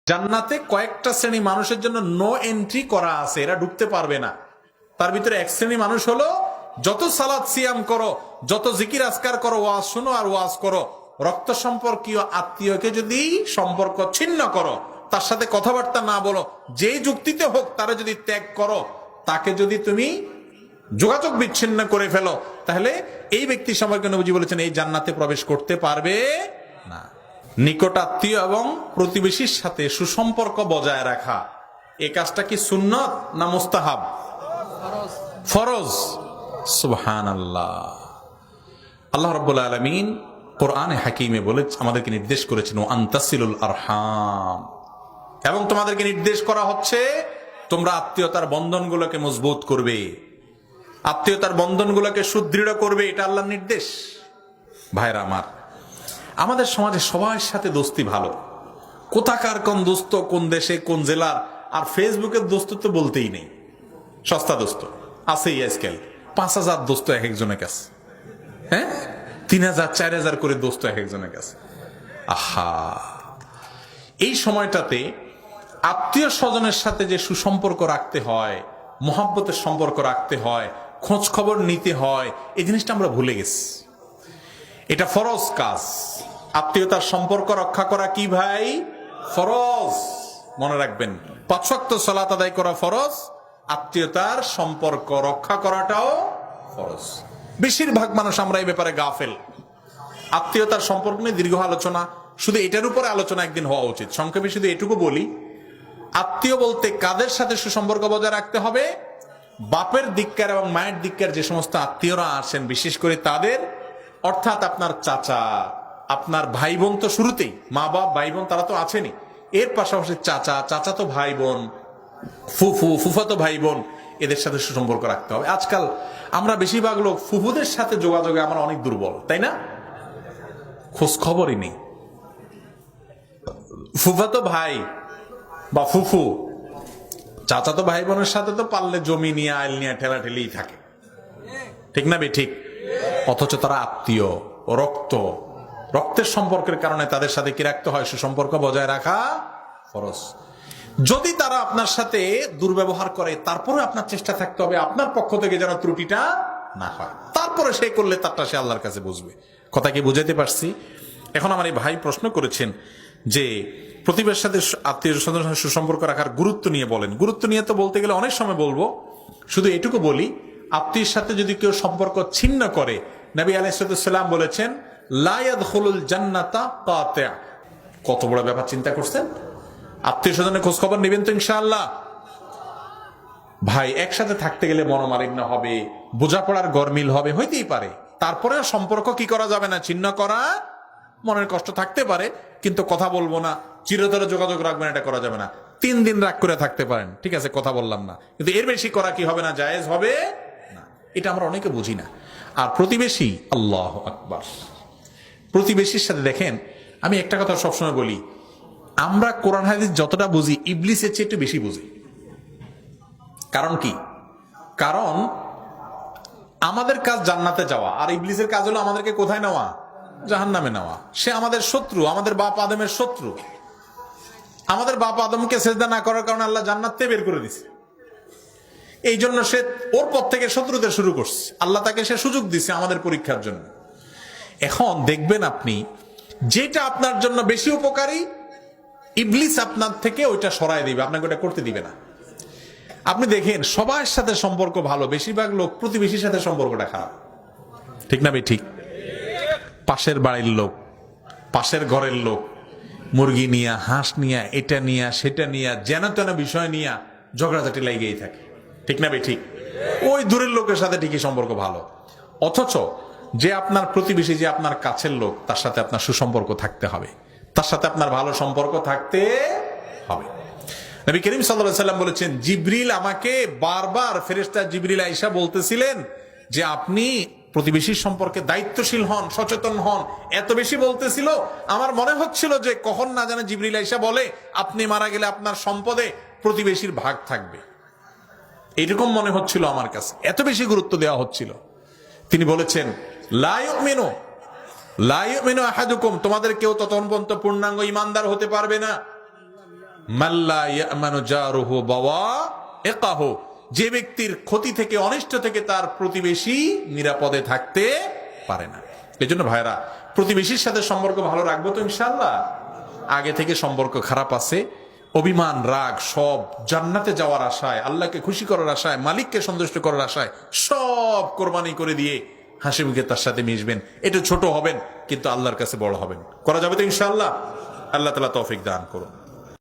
জান্নাতে কয়েকটা শ্রেণী মানুষের জন্য নো এন্ট্রি করা আছে, এরা ঢুকতে পারবে না। তার ভিতরে এক শ্রেণী মানুষ হলো, যত সালাত সিয়াম করো, যত জিকির আজকার করো, ওয়াজ শুনো আর ওয়াজ করো, রক্ত সম্পর্কীয় আত্মীয়কে যদি সম্পর্ক ছিন্ন করো, তার সাথে কথাবার্তা না বলো, যেই যুক্তিতে হোক তারা যদি ত্যাগ করো, তাকে যদি তুমি যোগাযোগ বিচ্ছিন্ন করে ফেলো, তাহলে এই ব্যক্তি সম্পর্কে নবীজি বলেছেন এই জান্নাতে প্রবেশ করতে পারবে না। নিকট আত্মীয় এবং প্রতিবেশীর সাথে সুসম্পর্ক বজায় রাখা, এই কাজটা কি সুন্নত না মুস্তাহাব? ফরজ। সুবহানাল্লাহ। আল্লাহ রাব্বুল আলামিন কোরআনে হাকিমে বলে আমাদেরকে নির্দেশ করেছেন আনতাসিলুল আরহাম, এবং তোমাদেরকে নির্দেশ করা হচ্ছে তোমরা আত্মীয়তার বন্ধনগুলোকে মজবুত করবে, আত্মীয়তার বন্ধনগুলোকে সুদৃঢ় করবে, এটা আল্লাহর নির্দেশ। ভাইরা আমার, আমাদের সমাজে সবার সাথে দোস্তি ভালো, কোথাকার কোন দোস্ত, কোন দেশে, কোন জেলার, আর ফেসবুকের দোস্ত তো বলতেই নেই। সস্তা দোস্ত আছেই আজকাল, 5,000 দোস্ত এক একজনের কাছে, হ্যাঁ 3,000 4,000 করে দোস্ত এক একজনের কাছে। আহা, এই সময়টাতে আত্মীয় স্বজনের সাথে যে সুসম্পর্ক রাখতে হয়, মহব্বতের সম্পর্ক রাখতে হয়, খোঁজ খবর নিতে হয়, এই জিনিসটা আমরা ভুলে গেছি। এটা ফরজ কাজ। আত্মীয়তার সম্পর্ক রক্ষা করা কি ভাই? ফরজ। মনে রাখবেন, 5 ওয়াক্ত সালাত আদায় করা ফরজ, আত্মীয়তার সম্পর্ক রক্ষা করাটাও ফরজ। বেশিরভাগ মানুষ আমরা এই ব্যাপারে গাফেল। আত্মীয়তার সম্পর্ক নিয়ে দীর্ঘ আলোচনা, শুধু এটার উপরে আলোচনা একদিন হওয়া উচিত। সংক্ষেপে শুধু এটুকু বলি, আত্মীয় বলতে কাদের সাথে সুসম্পর্ক বজায় রাখতে হবে? বাপের দিককার এবং মায়ের দিককার যে সমস্ত আত্মীয়রা আসেন, বিশেষ করে তাদের, অর্থাৎ আপনার চাচা, আপনার ভাই বোন তো শুরুতেই, মা বাপ ভাই বোন তারা তো আছেনই, এর পাশাপাশি চাচা, চাচাতো ভাই বোন, ফুফু, ফুফাতো ভাই বোন, এদের সাথে সুসম্পর্ক রাখতে হবে। আজকাল আমরা বেশিরভাগ লোক ফুফুদের সাথে যোগাযোগে আমরা অনেক দুর্বল, তাই না? খোঁজ খবরই নেই। ফুফাতো ভাই বা ফুফু, চাচাতো ভাই বোনের সাথে তো পারলে জমি নিয়ে, আইল নিয়ে ঠেলাঠেলিই থাকে, ঠিক না বে ঠিক? অথচ তারা আত্মীয়, রক্তের সম্পর্কের কারণে তাদের সাথে কি রাখতে হয়? সুসম্পর্ক বজায় রাখা ফরজ। যদি তারা আপনার সাথে দুর্ব্যবহার করে, তারপরে আপনার চেষ্টা থাকতে হবে আপনার পক্ষ থেকে যেন ত্রুটিটা না হয়। তারপরে সে করলে তারটা সে আল্লাহর কাছে বুঝবে। কথা কি বুঝাইতে পারছি? এখন আমার এই ভাই প্রশ্ন করেছেন যে প্রতিবেশীর সাথে, আত্মীয় স্বজনের সাথে সুসম্পর্ক রাখার গুরুত্ব নিয়ে বলেন। গুরুত্ব নিয়ে তো বলতে গেলে অনেক সময় বলবো, শুধু এটুকু বলি, আত্মীয়ের সাথে যদি কেউ সম্পর্ক ছিন্ন করে, নবী আলাইহিস সালাম বলেছেন লা ইয়াদখুলুল জান্নাতা কাতিআ। কত বড় ব্যাপার চিন্তা করছেন? আত্মীয় স্বজনের খোঁজ খবর নেবেন তো ইনশাআল্লাহ। ভাই, একসাথে থাকতে গেলে মনোমালিন্য হবে, বোঝাপড়ার গরমিল হবে, হইতেই পারে। তারপরেও সম্পর্ক কি করা যাবে না? ছিন্ন করা। মনের কষ্ট থাকতে পারে, কিন্তু কথা বলবো না, চিরতরে যোগাযোগ রাখবেন, এটা করা যাবে না। 3 দিন রাগ করে থাকতে পারেন, ঠিক আছে, কথা বললাম না, কিন্তু এর বেশি করা কি হবে না? জায়েজ হবে না। এটা আমরা অনেকে বুঝি না। আর প্রতিবেশী, আল্লাহু আকবার, প্রতিবেশীর সাথে দেখেন, আমি একটা কথা সবসময় বলি, আমরা কোরআন হাদিস যতটা বুঝি, ইবলিসের চেয়ে একটু বেশি বুঝি। কারণ কি? কারণ আমাদের কাজ জান্নাতে যাওয়া, আর ইবলিসের কাজ হলো আমাদেরকে কোথায় নেওয়া? জাহান্নামে নেওয়া। সে আমাদের শত্রু, আমাদের বাপ আদমের শত্রু। আমাদের বাপ আদমকে সেজদা না করার কারণে আল্লাহ জান্নাত থেকে বের করে দিছে। এই জন্য সে ওর পর থেকে শত্রুদের শুরু করছে। আল্লাহ তাকে সে সুযোগ দিছে আমাদের পরীক্ষার জন্য। এখন দেখবেন আপনি, যেটা আপনার জন্য বেশি উপকারী, ইবলিস আপনার থেকে ওইটা সরায় দিবে, আপনাকে ওটা করতে দিবে না। আপনি দেখেন সবার সাথে সম্পর্ক ভালো, বেশিরভাগ লোক প্রতিবেশীর সাথে সম্পর্কটা খারাপ, ঠিক না ভাই ঠিক? পাশের বাড়ির লোক, পাশের ঘরের লোক, মুরগি নিয়া, হাঁস নিয়া, এটা নিয়া, সেটা নিয়া, যেন তেন বিষয় নিয়া ঝগড়াঝাটি লাগেই থাকে, ঠিক না ভাই ঠিক? ওই দূরের লোকের সাথে ঠিকই সম্পর্ক ভালো, অথচ যে আপনার প্রতিবেশী, যে আপনার কাছের লোক, তার সাথে আপনার সুসম্পর্ক থাকতে হবে, তার সাথে আপনার ভালো সম্পর্ক থাকতে হবে। নবী করিম সাল্লাল্লাহু আলাইহি ওয়াসাল্লাম বলেছেন, জিবরিল আমাকে বারবার, ফেরেশতা জিবরিল আয়েশা বলতেছিলেন যে আপনি প্রতিবেশীর সম্পর্কে দায়িত্বশীল হন, সচেতন হন। এত বেশি বলতেছিল, আমার মনে হচ্ছিল যে কখন না জানে জিবরিল আয়েশা বলে আপনি মারা গেলে আপনার সম্পদে প্রতিবেশীর ভাগ থাকবে। এইরকম মনে হচ্ছিল আমার কাছে, এত বেশি গুরুত্ব দেওয়া হচ্ছিল। তিনি বলেছেন লা ইউমিনু আহাদুকুম, তোমাদের কেউ ততক্ষণ পর্যন্ত পূর্ণাঙ্গ ঈমানদার হতে পারবে না মাল্লা ইয়ামানু জারুহু বাওয়াইকাহু, যে ব্যক্তির ক্ষতি থেকে, অনিষ্ট থেকে তার প্রতিবেশী নিরাপদে থাকতে পারে না। এজন্য ভাইরা, প্রতিবেশীর সাথে সম্পর্ক ভালো রাখবো তো ইনশাআল্লাহ। আগে থেকে সম্পর্ক খারাপ আছে, অভিমান, রাগ সব জান্নাতে যাওয়ার আশায়, আল্লাহকে খুশি করার আশায়, মালিককে সন্তুষ্ট করার আশায় সব কোরবানি করে দিয়ে হাসি মুখে তার সাথে মিশবেন। একটু ছোট হবেন কিন্তু আল্লাহর কাছে বড় হবেন। করা যাবে তো ইনশাআল্লাহ। আল্লাহ তাআলা তৌফিক দান করুন।